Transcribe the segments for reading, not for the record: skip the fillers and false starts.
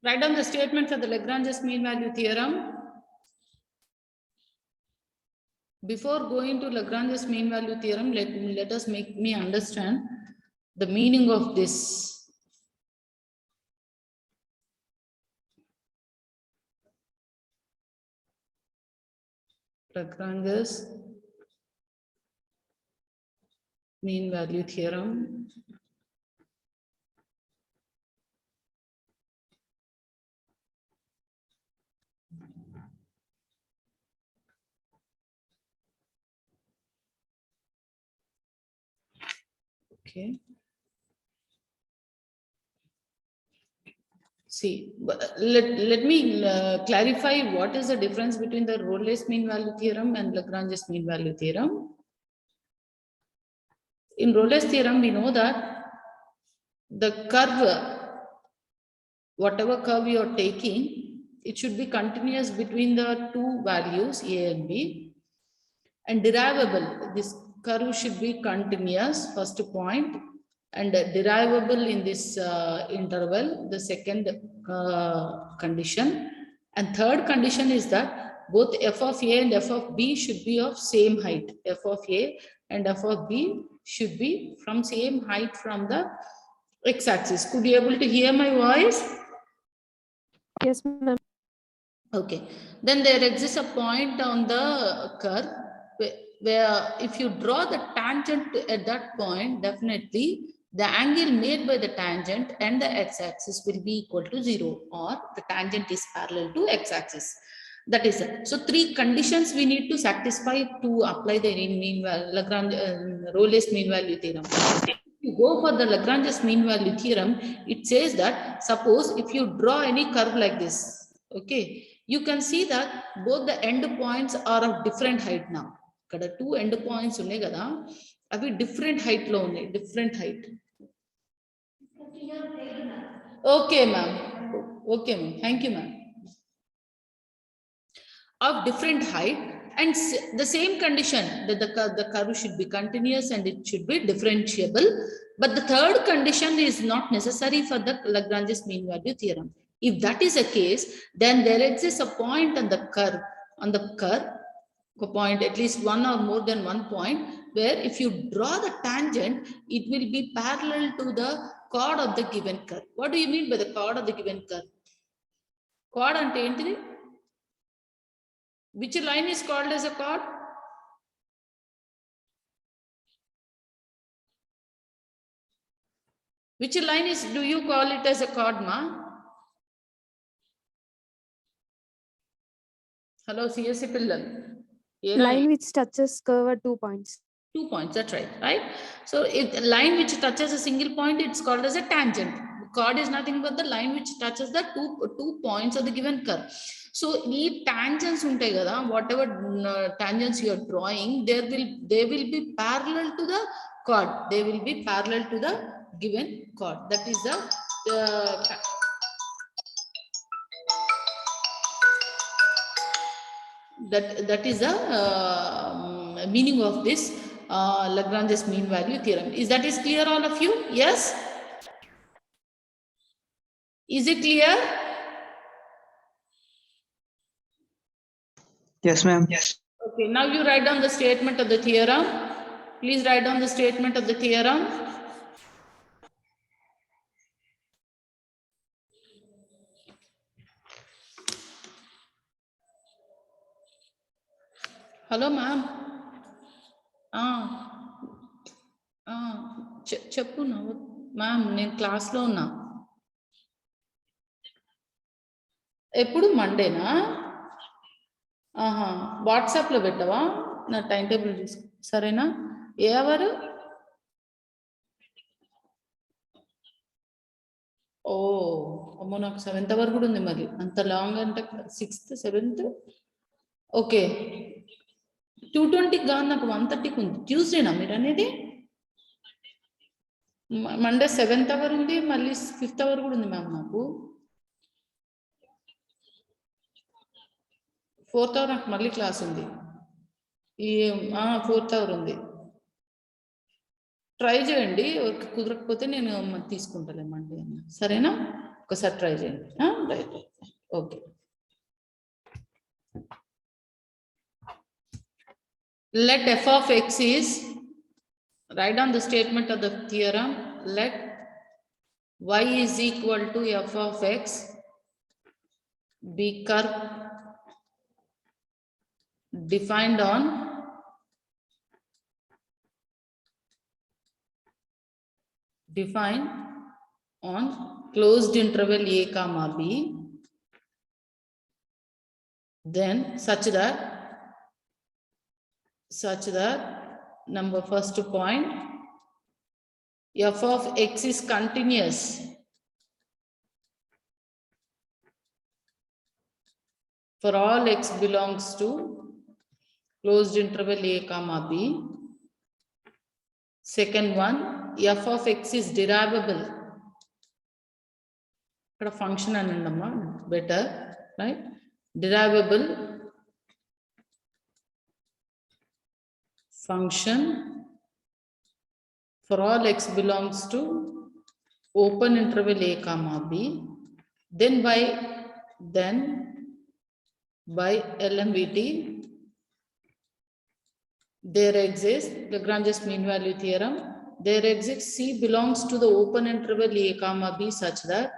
Write down the statement for the Lagrange's mean value theorem. Before going to Lagrange's mean value theorem, let us make me understand the meaning of this. Lagrange's mean value theorem. Okay. See, let me clarify what is the difference between the Rolle's mean value theorem and Lagrange's mean value theorem. In Rolle's theorem, we know that the curve, whatever curve you are taking, it should be continuous between the two values A and B, and derivable. This curve should be continuous, first point, and derivable in this interval, the second condition. And third condition is that both f of A and f of B should be of same height. F of A and f of B should be from same height from the x-axis. Could you able to hear my voice? Yes, ma'am. Okay. Then there exists a point on the curve where if you draw the tangent at that point, definitely the angle made by the tangent and the x-axis will be equal to 0, or the tangent is parallel to x-axis. That is it. So three conditions we need to satisfy to apply the Lagrange Rolle's mean value theorem. If you go for the Lagrange's mean value theorem, it says that suppose if you draw any curve like this, okay, you can see that both the end points are of different height now. Kada two end points unnai kada, avi different height lo unnai, different height. Okay, ma'am. Okay, ma'am. Thank you, ma'am. Of different height, and the same condition that the curve should be continuous and it should be differentiable. But the third condition is not necessary for the Lagrange's mean value theorem. If that is the case, then there exists a point on the curve, a point, at least one or more than one point, where if you draw the tangent, it will be parallel to the chord of the given curve. What do you mean by the chord of the given curve? Chord ante entidi? Which line is called as a chord? Which line is, do you call it as a chord, ma? Hello, CSC Pillal. Line which touches curve at 2 points. 2 points, that's right, right? So if the line which touches a single point, it's called as a tangent. Chord is nothing but the line which touches the two points of the given curve. So these tangents untai kada, whatever tangents you are drawing, they will be parallel to the chord. They will be parallel to the given chord. That is the that is the meaning of this Lagrange's mean value theorem. Is that is clear, all of you? Yes? Is it clear? Yes, ma'am. Yes. Okay, now you write down the statement of the theorem. Please write down the statement of the theorem. Hello, ma'am. చెప్పు నా ma'am, నేను క్లాస్లో ఉన్నా. ఎప్పుడు మండేనా? వాట్సాప్లో పెట్టవా? నా time table చూసుకో, సరేనా? ఏ అవరు? ఓ అమ్మో, నాకు 7th వరకు కూడా ఉంది. మరి అంత లాంగ్ అంటే 6th 7th. ఓకే, 2:20 కాదు, నాకు 1:30కి ఉంది. ట్యూస్డేనా మీరు అనేది? మండే 7th అవర్ ఉంది, మళ్ళీ 5th అవర్ కూడా ఉంది మ్యామ్. నాకు 4th అవర్ నాకు మళ్ళీ క్లాస్ ఉంది. ఈ 4th అవర్ ఉంది. ట్రై చేయండి, కుదరకపోతే నేను తీసుకుంటాను మండే అన్న, సరేనా? ఒకసారి ట్రై చేయండి. Right, okay. Let f of x is, write down the statement of the theorem. Let y is equal to f of x be curve defined on closed interval a comma b, then such that number first point, f of x is continuous for all x belongs to closed interval a comma b. Second one, f of x is derivable. ఇక్కడ function అనండమ్మా, better, right? Derivable function for all x belongs to open interval a comma b, then by LMVT there exists Lagrange's mean value theorem. There exists C belongs to the open interval a comma b such that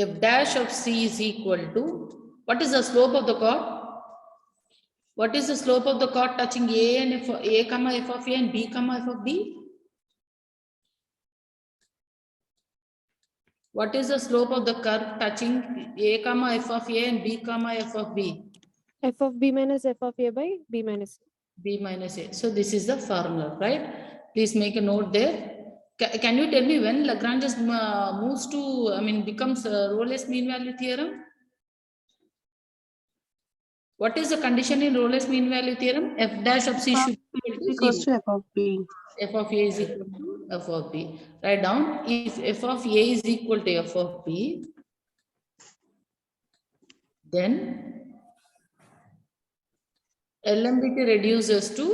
f dash of C is equal to, what is the slope of the chord? What is the slope of the chord touching a and a comma f of a and b comma f of b? What is the slope of the curve touching a comma f of a and b comma f of b? F of b minus f of a by b minus a. B minus a. So this is the formula, right? Please make a note there. Can you tell me when Lagrange's moves to, becomes Rolle's mean value theorem? What is the condition in Rolle's mean value theorem? F dash of C should be equals to f of b. F of a is equal to f of b. Write down, if f of a is equal to f of b, then LMVT reduces to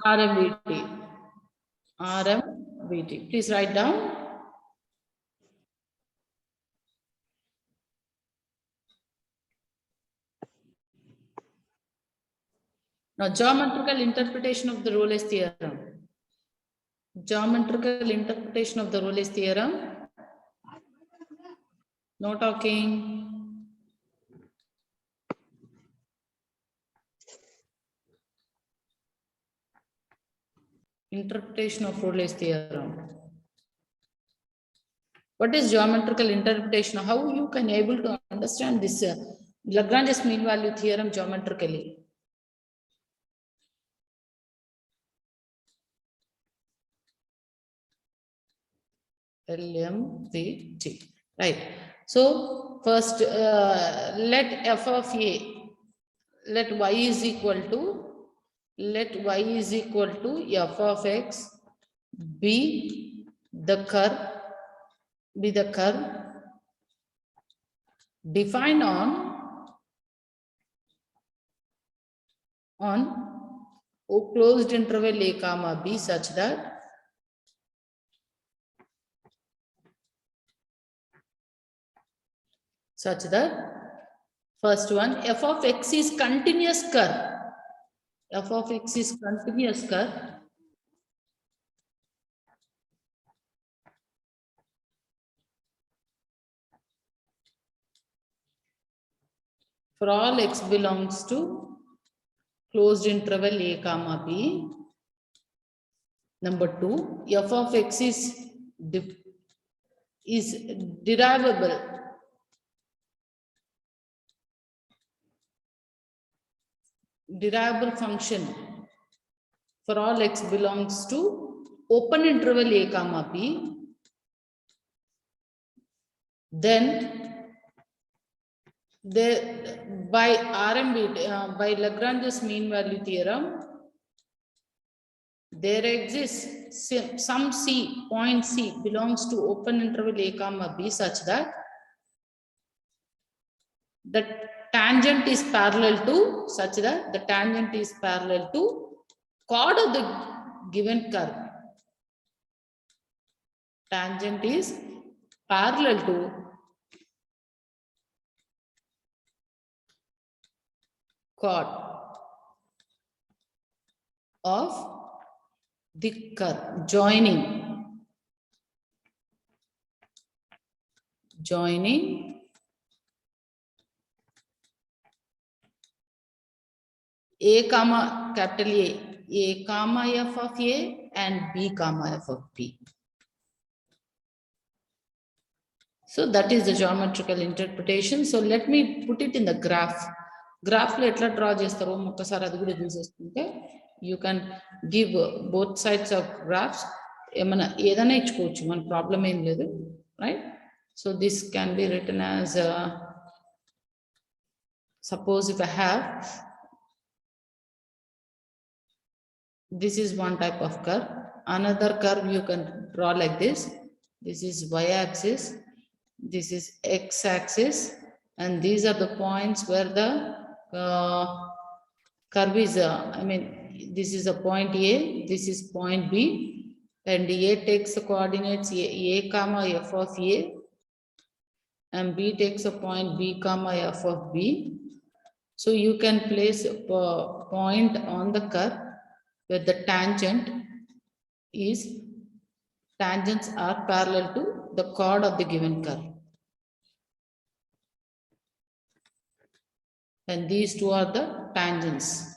RMVT. Please write down. Now, geometrical interpretation of the Rolle's theorem. Geometrical interpretation of the Rolle's theorem. No talking. Interpretation of Rolle's theorem. What is geometrical interpretation? How you can able to understand this Lagrange's mean value theorem geometrically? LMVT, right? So first, let f of a, let y is equal to f of x be the curve defined on closed interval a comma b such that first one, f of x is continuous curve. F of x is continuous curve for all x belongs to closed interval a comma b. Number two, f of x is derivable function for all x belongs to open interval a comma b. Then by RMVT, by Lagrange's mean value theorem, there exists some point C belongs to open interval a comma b such that the tangent is parallel to such that the tangent is parallel to chord of the given curve. Tangent is parallel to chord of the curve, joining A comma capital A comma f of A and B comma f of B. So that is the geometrical interpretation. So let me put it in the graph. Graph lo etla draw chestaro okkasari adi kuda chusestunte you can give both sides of graphs. Emana edana ichukochu mana problem em ledu, right? So this can be written as suppose if I have this is one type of curve, another curve you can draw like this. This is y-axis, this is x-axis, and these are the points where the curve is, this is a point A, this is point B, and A takes the coordinates A comma f of A, and B takes a point B comma f of B. So you can place a point on the curve where the tangents are parallel to the chord of the given curve. And these two are the tangents.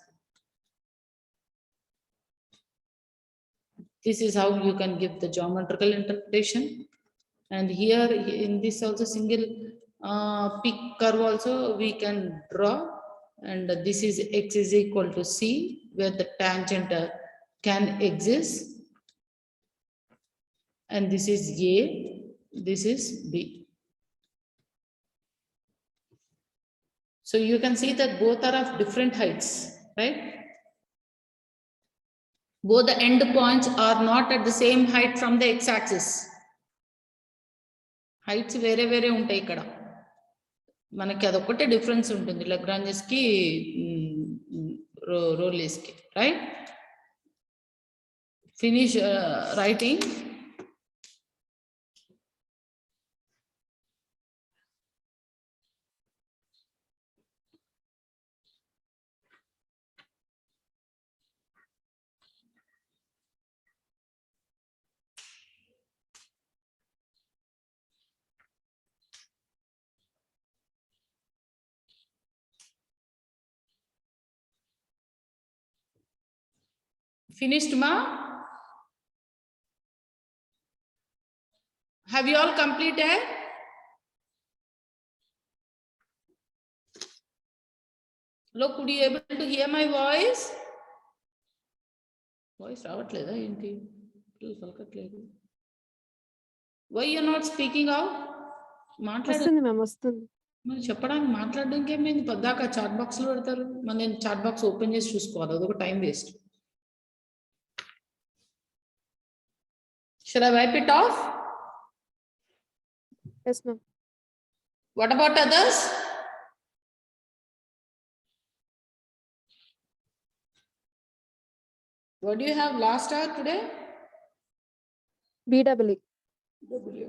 This is how you can give the geometrical interpretation. And here in this also single peak curve also we can draw. And this is x is equal to C, where the tangent can exist. And this is A, this is B. So you can see that both are of different heights, right? Both the end points are not at the same height from the x-axis. Heights vere untai ikkada. మనకి అదొక్కటే difference ఉంటుంది లాగ్రాంజెస్ కి రోలీస్ కి, right? Finish writing. Finished, ma? Have you all completed? Look, could you able to hear my voice? Voice రావట్లేదా ఏంటి? పలకట్లేదు. Why you are not speaking out? వస్తుంది ma'am, వస్తుంది. మరి చెప్పడానికి మాట్లాడడానికి ఏమైంది? పద్దాక చాట్ బాక్స్ లో పెడతారు. మరి నేను చాట్ బాక్స్ ఓపెన్ చేసి చూసుకోవాలి, అదొక time waste. Shall I wipe it off? Yes, ma'am. What about others? What do you have last hour today? BWE.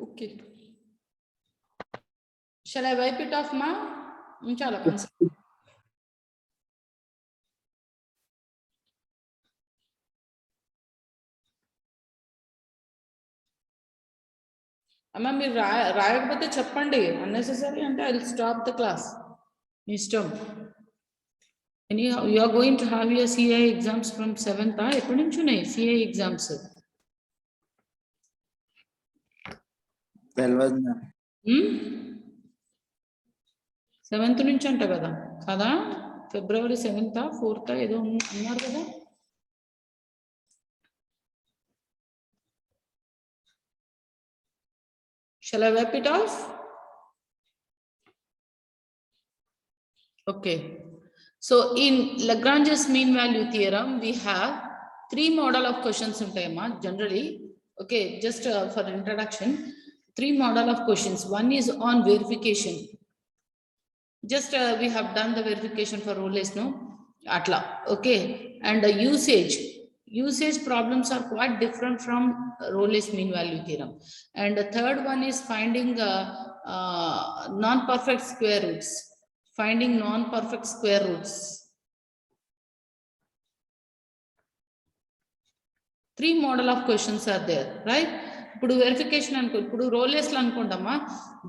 Okay. Shall I wipe it off, ma? Unchala concept. అమ్మ మీరు రాయకపోతే చెప్పండి, unnecessary అంటే I will stop the class. మీ ఇష్టం. You are going to have your CA exams from 7th. ఎప్పటి నుంచి ఉన్నాయి CA exams? 7th నుంచి అంట కదా February 7th 4th ఏదో అన్నారు కదా. Shall I wipe it off? Okay. So in Lagrange's mean value theorem, we have 3 model of questions generally. Okay, just for introduction, 3 model of questions. One is on verification. Just we have done the verification for row less, no? Atla, okay. And the usage problems are quite different from row less mean value theorem. And the third one is finding non-perfect square roots. Finding non-perfect square roots. 3 model of questions are there, right? ఇప్పుడు verification అనుకో, ఇప్పుడు రోలెస్లో అనుకోండమ్మా,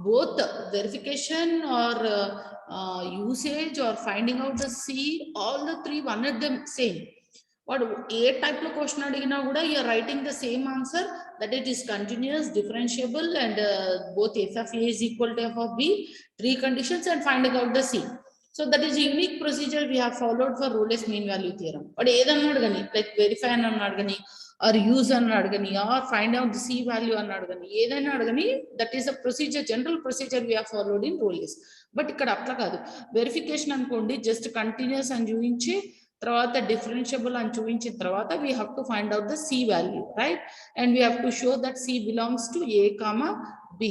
both verification or usage or finding out the C, all the 3 one at them same. వాడు ఏ type లో question అడిగినా కూడా you are writing the same answer, that it is continuous, differentiable, and both f of a is equal to f of b, 3 conditions, and finding out the C. So that is a unique procedure we have followed for rule-less mean value theorem. But ఏదన్నా అడగని, like verify అన్న అడగని, or use అన్న అడగని, or find out the C value అన్న అడగని, ఏదైనా అడగని, that is a procedure, general procedure we have followed in rule-less. But ఇక్కడ అట్లా కాదు. వెరిఫికేషన్ అనుకోండి, జస్ట్ కంటిన్యూస్ అని చూపించి తర్వాత డిఫరెన్షియబుల్ అని చూపించిన తర్వాత we have to find out the C value, right? And we have to show that C belongs to A, B.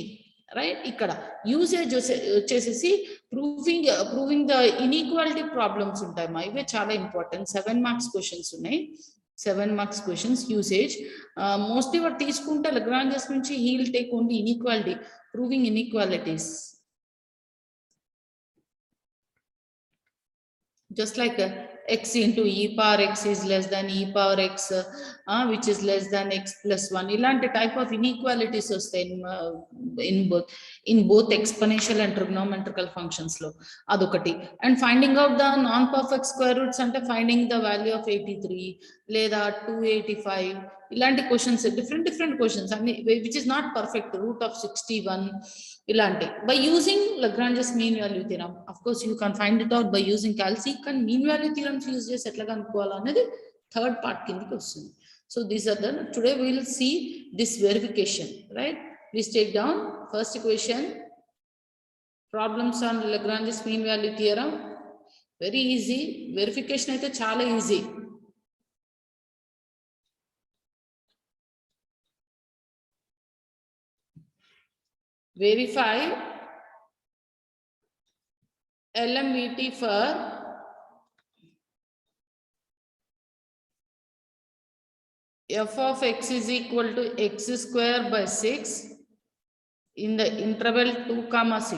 Right. ఇక్కడ యూసేజ్ వచ్చేసేసి ప్రూవింగ్ ద ఇన్ఈక్వాలిటీ ప్రాబ్లమ్స్ ఉంటాయమ్మా, ఇవే చాలా ఇంపార్టెంట్. 7 మార్క్స్ క్వశ్చన్స్ ఉన్నాయి, 7 మార్క్స్ క్వశ్చన్స్. యూసేజ్ మోస్ట్లీ వాడు తీసుకుంటే లాగ్రాంజెస్ నుంచి he will take only inequality, proving inequalities. Just like x into e power x is less than e power x which is less than x plus 1, ilanti type of inequalities vastayi in both exponential and trigonometrical functions lo, adokati. And finding out the non perfect square roots ante finding the value of 83 leda 285, ilanti questions, different questions, which is not perfect, root of 61, ilanti, by using Lagrange's mean value theorem. Of course you can find it out by using calci, can mean value theorems use chesi etla kanukovala anedi third part kindiki vastundi. So these are the, today we will see this verification, right? Please take down first equation, problems on Lagrange's mean value theorem, very easy. Verification aithe chaala easy. Verify LMVT for f of x is equal to x square by 6 in the interval 2,6.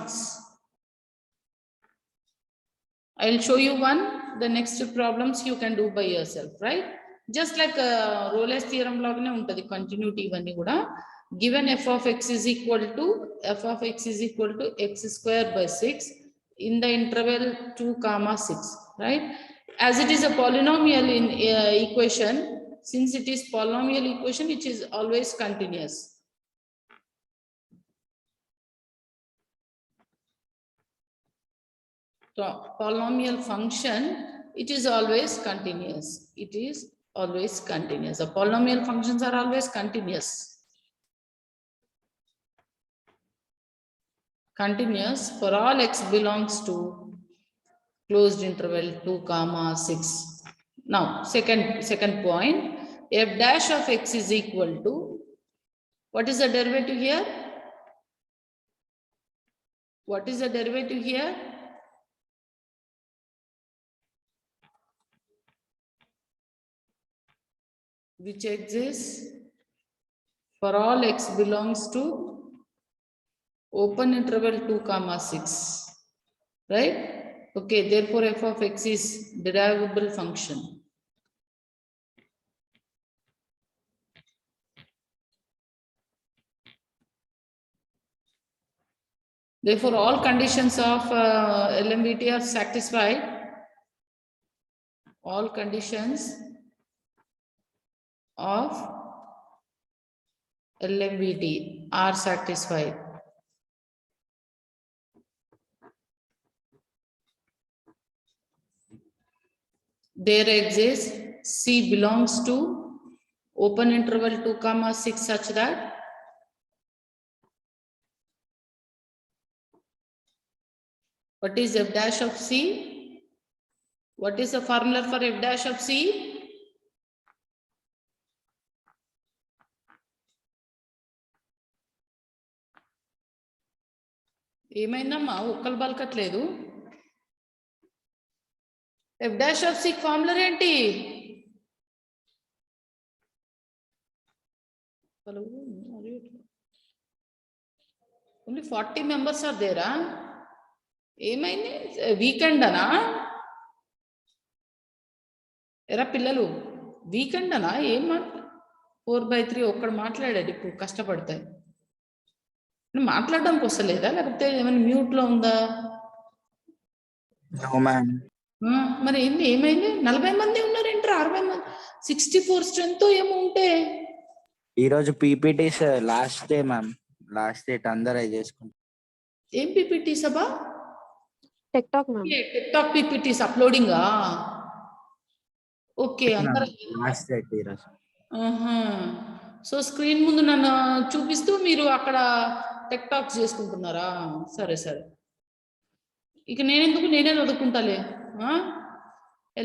I'll show you one. The next problems you can do by yourself, right? Just like Rolle's theorem logane untadi, continuity ivanni kuda. Given f of x is equal to x square by 6 in the interval 2,6, right? As it is a polynomial in equation, since it is polynomial equation, it is always continuous. So polynomial function, it is always continuous. It is always continuous. The polynomial functions are always continuous. Continuous for all x belongs to closed interval 2,6. Now second point, f dash of x is equal to, what is the derivative here? What is the derivative here? Which exists for all x belongs to open interval 2,6, right? Okay, therefore f of x is derivable function. Therefore all conditions of LMVT are satisfied. All conditions of LMVT are satisfied. There exists C belongs to open interval 2,6 such that what is f dash of C? What is the formula for f dash of C? ఏమైందమ్మా ఒక్కలు బలకట్లేదు. F dash of C formula ఏంటి? Hello, only 40 members are there. ఏమైంది? Weekend అనా? ఎరా పిల్లలు weekend అనా? ఏం 4/3 ఒక్కడు మాట్లాడాడు ఇప్పుడు కష్టపడతాయి. మాట్లాడడానికి వస్తలేదా లేకపోతే ఏమైనా మ్యూట్ లో ఉందా? మరి ఏంది ఏమైంది? 40 మంది ఉన్నారు ఏంట్రా? 60 మంది 64 స్ట్రెంత్ ఏమో ఉంటే ఈ రోజు PPTs last day ma'am, last date అందరూ చేసుకుంటారు. ఏం పీపీటీ సభా? Tech talk ma'am. Tech talk PPTs uploading. Okay, అందరూ లాస్ట్ డేట్ ఈ రోజు. సో స్క్రీన్ ముందు నన్ను చూపిస్తూ మీరు అక్కడ టెక్ టాక్స్ చేసుకుంటున్నారా? సరే సరే, ఇక నేనెందుకు, నేనే చదువుకుంటాలే.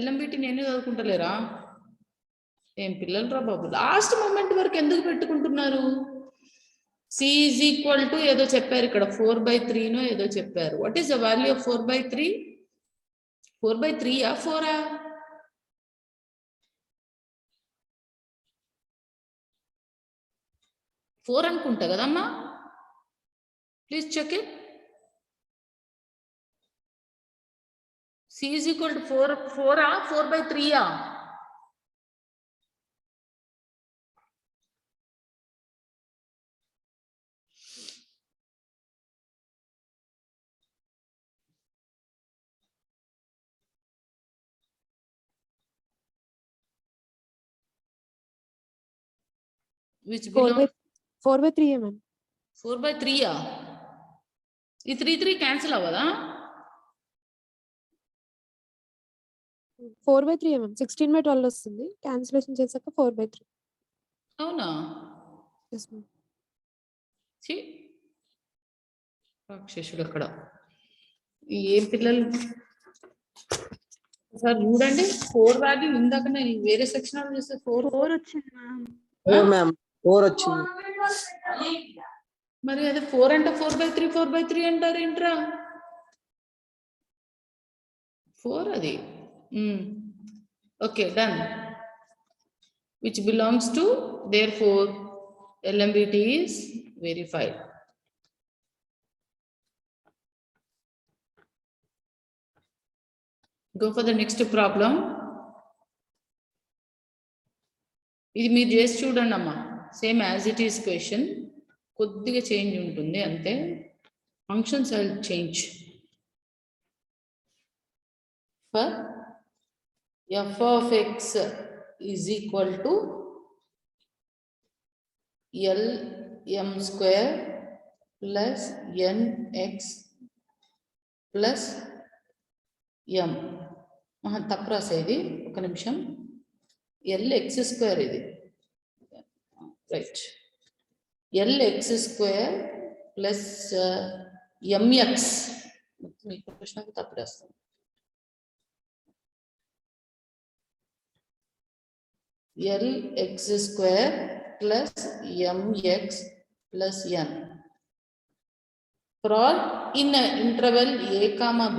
LMVT నేనే చదువుకుంటలేరా? ఏం పిల్లలు రా బాబు, లాస్ట్ మూమెంట్ వరకు ఎందుకు పెట్టుకుంటున్నారు? C is equal to ఏదో చెప్పారు ఇక్కడ 4/3 నో ఏదో చెప్పారు. What is the value of 4/3? 4/3 4 4 అనుకుంటా కదమ్మా? Please check it. C is equal to 4 4/3 which belongs 4/3 ma'am. 4/3 ఈ 3 క్యాన్సిల్ అవ్వదా? 4/3 మ్యామ్. 16/12 వస్తుంది, క్యాన్సిలేషన్ చేశాక 4/3. అవునా? Yes ma'am. రాక్షసుడు అక్కడ. ఏం పిల్లలు సార్ చూడండి, 4 వాల్యూ ఇందాక నేను వేరే సెక్షన్ చూస్తే 4 వచ్చింది మ్యామ్. 4 వచ్చింది. మరి అదే 4 అంటే 4/3 అంటారు ఏంట్రా? 4 అది. Okay, done. Which belongs to, therefore LMVT is verified. Go for the next problem. ఇది మీరు చేసి చూడండి అమ్మా, same as it is question, కొద్దిగా చేంజ్ ఉంటుంది అంతే. Functions will change. For f of x is equal to LM square plus NX plus M. తప్పు రాసేది, ఒక నిమిషం. LX స్క్వేర్ ఇది, right. LX square plus MX, మీకు ప్రశ్నకు తప్పు రాస్తాను. LX square plus MX plus N for all in interval A comma B.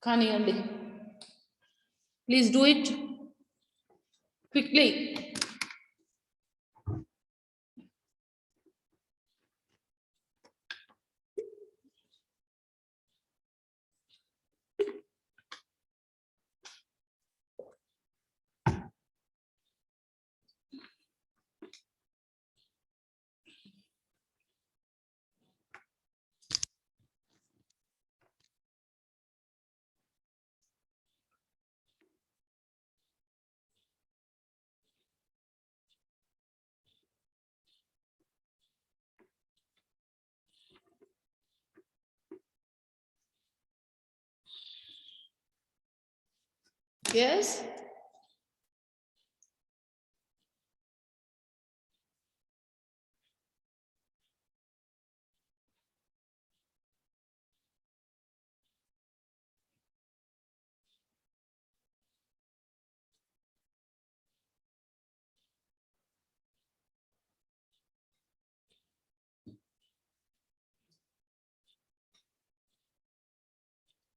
కానివ్వండి, please do it quickly. Yes.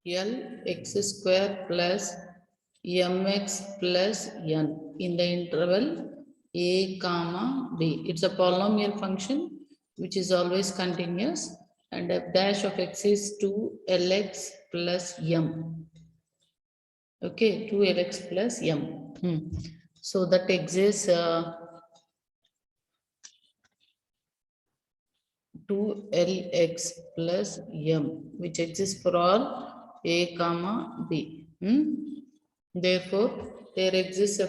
L x square plus mx plus n in the interval a comma b. It's a polynomial function which is always continuous, and f dash of x is 2lx plus m. Okay, 2lx plus m. So that exists 2lx plus m, which exists for all a comma b. Therefore, there exists a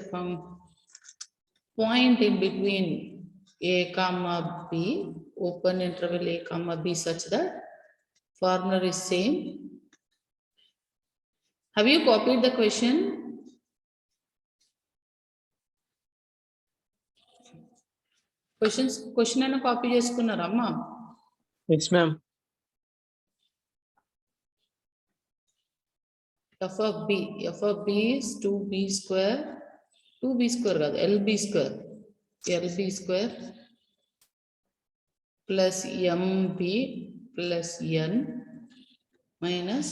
point in between a comma b, open interval a comma b, such that formula is same. Have you copied the question? Question and a copy చేసుకున్నారా అమ్మా? Yes, ma'am. F of b is 2b square, 2b square కాదు, lb square plus mb plus n minus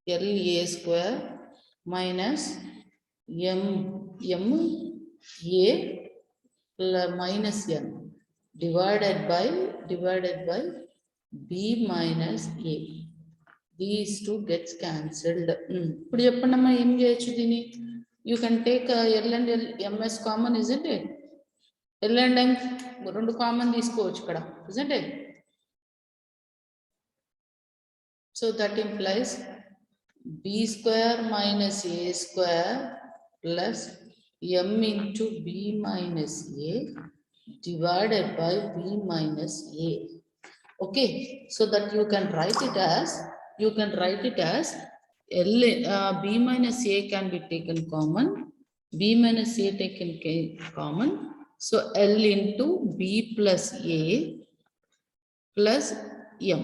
la square minus ma minus n divided by b minus a. These two gets cancelled. ఇప్పుడు చెప్పండి అమ్మా, ఏం చేయొచ్చు దీన్ని? You can take L and ms common, isn't it? L and m రెండు common తీసుకోవచ్చు ఇక్కడ, isn't it? So that implies b square minus a square plus m into b minus a divided by b minus a. Okay, so that you can write it as L, b minus a can be taken common, b minus a taken common, so L into b plus a plus m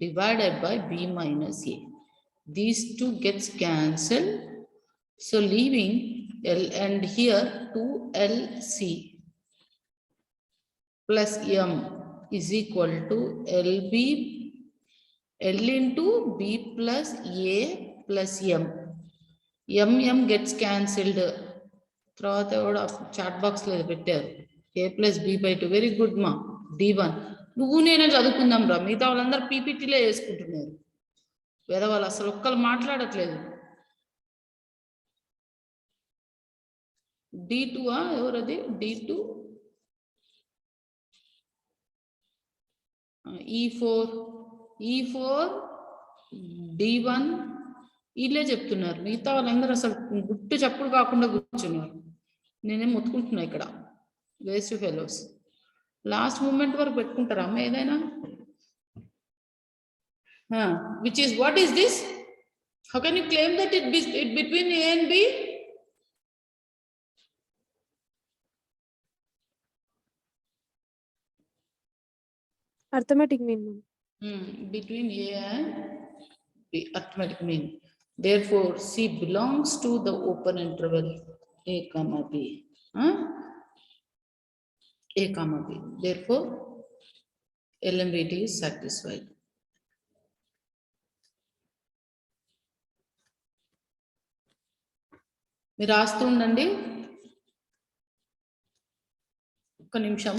divided by b minus a. These two gets cancelled, so leaving L and here 2lc plus m is equal to lb L into b plus a plus m. M gets cancelled. తర్వాత కూడా chat box లో పెట్టారు a plus b by 2. Very good మా, d1. నువ్వు నేనే చదువుకుందాం రా, మిగతా వాళ్ళందరూ పీపీటీలో వేసుకుంటున్నారు, వేరే వాళ్ళు అసలు ఒక్కరు మాట్లాడట్లేదు. d2 ఎవరది? d2 E4 D1 వీళ్ళే చెప్తున్నారు, మిగతా వాళ్ళందరూ అసలు గుట్టు చప్పుడు కాకుండా కూర్చున్నారు. నేనేం మొత్తుకుంటున్నా ఇక్కడ, వేస్ట్ ఫెలోస్. లాస్ట్ మూమెంట్ వరకు పెట్టుకుంటారా అమ్మ ఏదైనా? Which is what is this? How can you claim that it between A and B? Arithmetic mean. Between A and B, arithmetic mean. Therefore, C belongs to the open interval A comma B. A comma B. Therefore, LMVT is satisfied. మీరు రాస్తుండండి, ఒక్క నిమిషం.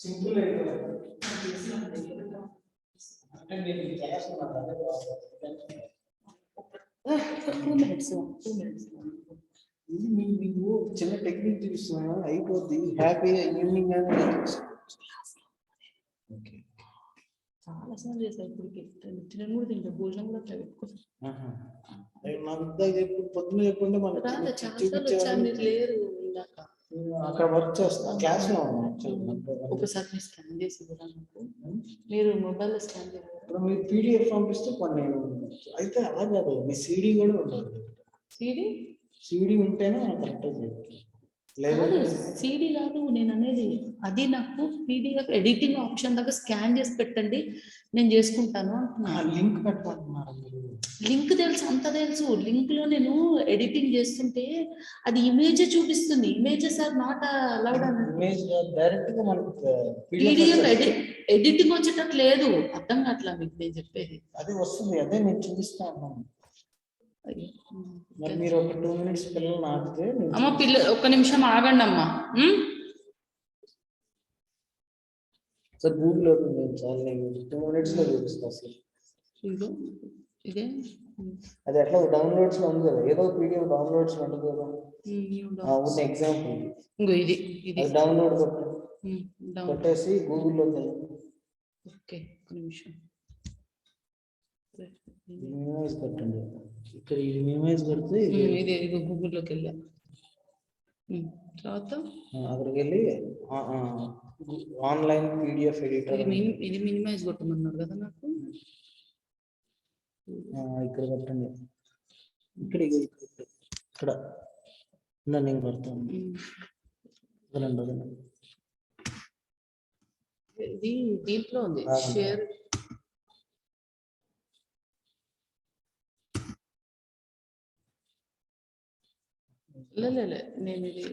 Simple అంటే నేను class ఇది మీకు చిన్న technique చూపిస్తున్నా అయిపోద్ది హ్యాపీ ఈవినింగ్ అని. ఓకే చాలా సార్లు చేశారు ఇప్పటికి తినను కూడా తింటా భోజనం కూడా అట్లా పెట్టుకోవచ్చు. నాకు ఇందాక చెప్పు పొద్దున్న చెప్పుంటే చాలా సార్లు వచ్చాను మీరు లేరు ఇందాక. అక్కడ వర్క్ చేస్తా క్లాస్ లో ఒకసారి మీరు స్కాన్ చేసి ఇవ్వరా నాకు, మీరు మొబైల్ స్కాన్ చేయాలి. ఇప్పుడు మీరు పీడిఎఫ్ పంపిస్తే కొన్ని అయితే అలా కాదు మీ సిడి కూడా ఉండాలి. సిడి ఉంటేనే కరెక్ట్ లేదు సిడి కాదు నేను అనేది, అది నాకు పీడిఎఫ్ ఎడిటింగ్ ఆప్షన్ దాకా స్కాన్ చేసి పెట్టండి నేను చేసుకుంటాను అంటున్నా. లింక్ పెట్టమంటున్నారు. లింక్ తెలుసు, అంత తెలుసు. లింక్ లో నేను ఎడిటింగ్ చేస్తుంటే అది ఇమేజ్ చూపిస్తుంది. ఇమేజెస్ ఆర్ నాట్ అలౌడ్ అని. ఇమేజ్ డైరెక్ట్ గా మనకు పీడిఎఫ్ ఎడిటింగ్ వచ్చేటట్టు లేదు. అర్థం కావట్లా మీకు నేను చెప్పేది. అదే వస్తుంది, అదే నేను చూపిస్తా ఉన్నాను. మరి మీరు ఒక 2 minutes పిల్లల్ని ఆపితే అమ్మ ఒక్క నిమిషం ఆగండి అమ్మా. సార్ గూగుల్ ఓపెన్ చేయించాలి, నేను 2 minutes లో చూపిస్తా సార్. ఇదే అది ఎట్లా డౌన్లోడ్స్ లో ఉంది కదా, ఏదో పీడిఎఫ్ డౌన్లోడ్స్ లో ఉంటుంది కదా. ఉన్న ఎగ్జాంపుల్ ఇది డౌన్లోడ్ కొట్టేసి గూగుల్లో ఓకే ఒక నిమిషం మినిమైజ్ కొట్టండి. ఇక్కడ ఇది మినిమైజ్ కొడితే ఇది గూగుల్లోకి వెళ్ళా. తర్వాత అక్కడికి వెళ్ళి ఆన్లైన్ పీడిఎఫ్ ఎడిటర్ ఇది మినిమైజ్ కొట్టమన్నారు కదా నాకు. ఇక్కడ కొట్టండి, ఇక్కడ ఇక్కడ నేను కొడతాను. ఇది దీంట్లో ఉంది షేర్. నేను ఇది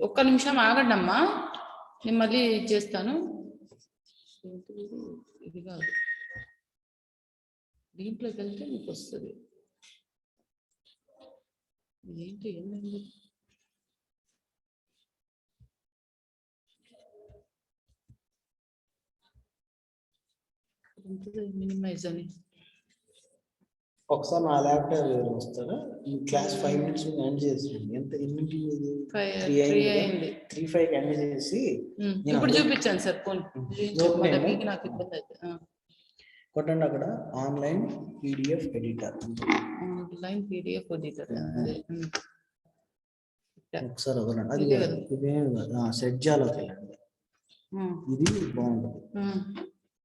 ఒక్క నిమిషం ఆగండి అమ్మా, నేను మళ్ళీ చేస్తాను. ఇది కాదు, దీంట్లోకి వెళ్తే మీకు వస్తుంది. ఏంటి ఏమైంది? మినిమైజ్ అని ఒకసారి నా ల్యాప్టాప్ వస్తారా? క్లాస్ 5 minutes ఎండ్ చేసి ఎంత ఎన్నింటి 3:5 ఎండ్ చేసి ఇప్పుడు చూపించాను సార్. ఫోన్ నాకు ఇబ్బంది అయితే కొట్టండి అక్కడ online PDF editor. Online PDF editor ఒకసారి వదలండి. అది ఇదేం సెట్ చేయాలి వెళ్ళండి. ఇది బాగుంటుంది.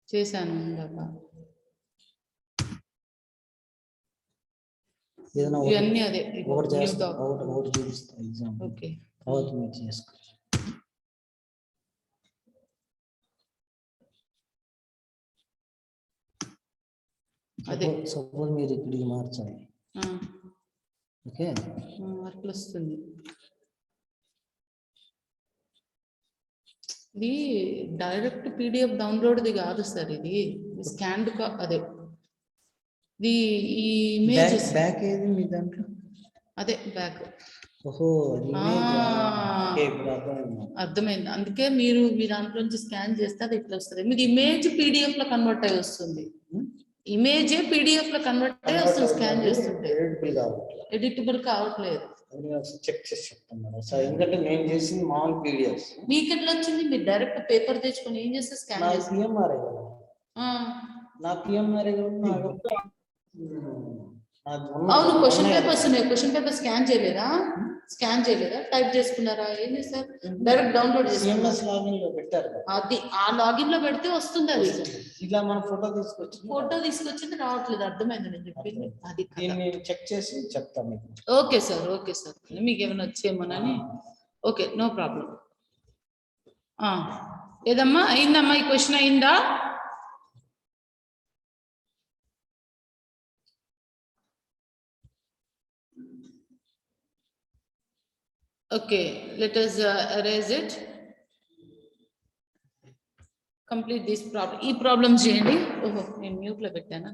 చేశాను ఇందాక. ఇవన్నీ అదే ఒకటి చూపిస్తా ఎగ్జాంపుల్. ఓకే తర్వాత మీరు చేసుకో. అదే సపోజ్ మీరు ఇక్కడికి మార్చాలి. ఓకే మార్పులు వస్తుంది. ఇది డైరెక్ట్ పీడిఎఫ్ డౌన్లోడ్ది కాదు సార్, ఇది స్కాన్డ్ అదే. ఈ ఇమేజ్ బ్యాక్ ఏది మీ దాంట్లో? అదే బ్యాక్. ఓహో అర్థమైంది. అందుకే మీరు మీ దాంట్లో నుంచి స్కాన్ చేస్తే అది ఇట్లా వస్తుంది. మీకు ఇమేజ్ పీడిఎఫ్ లో కన్వర్ట్ అయ్యి వస్తుంది. ఇమేజ్ పీడిఎఫ్ లో కన్వర్ట్ అయ్యి వస్తుంది స్కాన్ చేస్తుంటే. ఎడిటబుల్ కావట్లేదు. చెక్ చేసి చెప్తాను సార్, ఎందుకంటే నేను చేసింది మామూలు పీడిఎఫ్. మీకు ఎట్లా వచ్చింది? మీరు డైరెక్ట్ పేపర్ తెచ్చుకొని ఏం చేస్తే స్కాన్ చేస్తారు? నా పిఎంఆర్ఏ అవును, క్వశ్చన్ పేపర్స్ ఉన్నాయి. క్వశ్చన్ పేపర్ స్కాన్ చేయలేదా? టైప్ చేసుకున్నారా? ఏం చేస్తారు? డైరెక్ట్ డౌన్లోడ్ పెట్టారు. అది ఆ లాగిన్ లో పెడితే వస్తుంది. అది ఇలా మన ఫోటో తీసుకొచ్చింది రావట్లేదు. అర్థమైంది నేను చెప్పింది. అది చెక్ చేసి చెప్తాను. Okay sir, okay sir. మీకు ఏమైనా వచ్చేమోనని. Okay, no problem. ఏదమ్మా అయిందమ్మా? ఈ క్వశ్చన్ అయిందా? Okay, let us erase it. Complete this problem. ఈ ప్రాబ్లమ్ చేయండి. ఓహో, నేను మ్యూట్ లో పెట్టానా?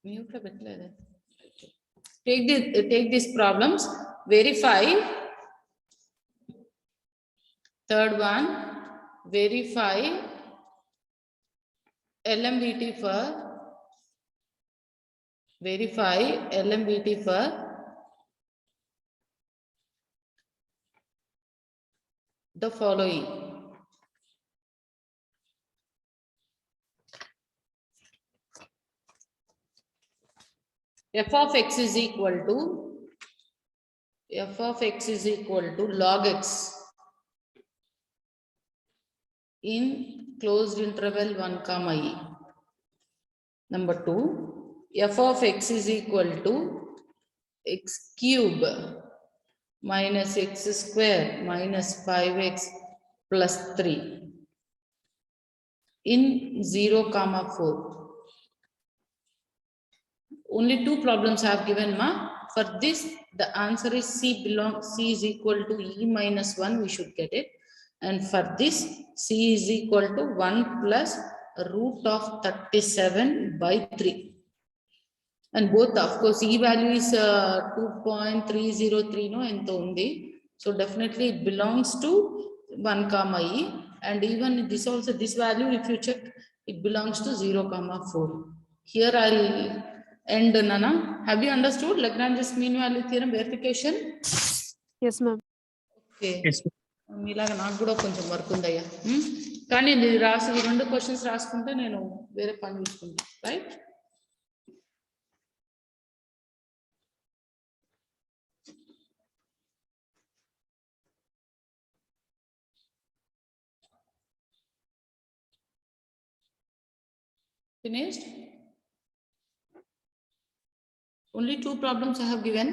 మ్యూట్ లో పెట్టలేదే. take these problems, verify. Third one, verify LMVT for the following. F of x is equal to log x in closed interval 1 comma e. Number 2, f of x is equal to x cube minus x square minus 5x plus 3 in 0 comma 4. Only 2 problems have given, ma. For this, the answer is C is equal to e minus 1, we should get it. And for this, C is equal to 1 plus root of 37 by 3. And both, of course, E value is 2.303, no, and only. So definitely it belongs to 1 comma E. And even this also, this value, if you check, it belongs to 0 comma 4. Here I'll end, Nana. Have you understood Lagrange's mean value theorem verification? Yes, ma'am. Okay. మీలాగా నాకు కూడా కొంచెం work ఉందయ్యా. కానీ ఇది రాసి 2 questions రాసుకుంటే నేను వేరే పని చూసుకుంటా, right? Finished? Only 2 problems I have given.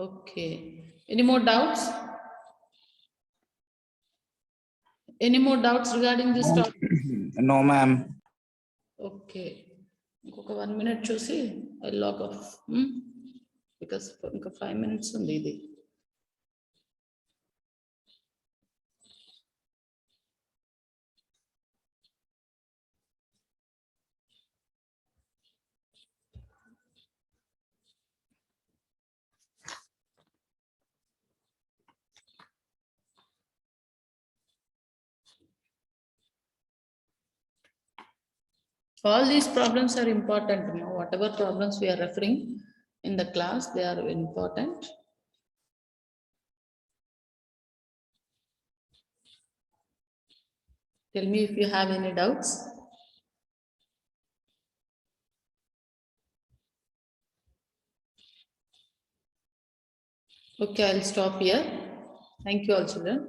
Okay. Any more doubts? Any more doubts regarding this topic? No, ma'am. Okay. ఇంకొక 1 minute చూసి I'll log off. Because ఇంకా 5 minutes ఉంది ఇది. All these problems are important. Whatever problems we are referring in the class, they are important. Tell me if you have any doubts. Okay, I'll stop here. Thank you all, children.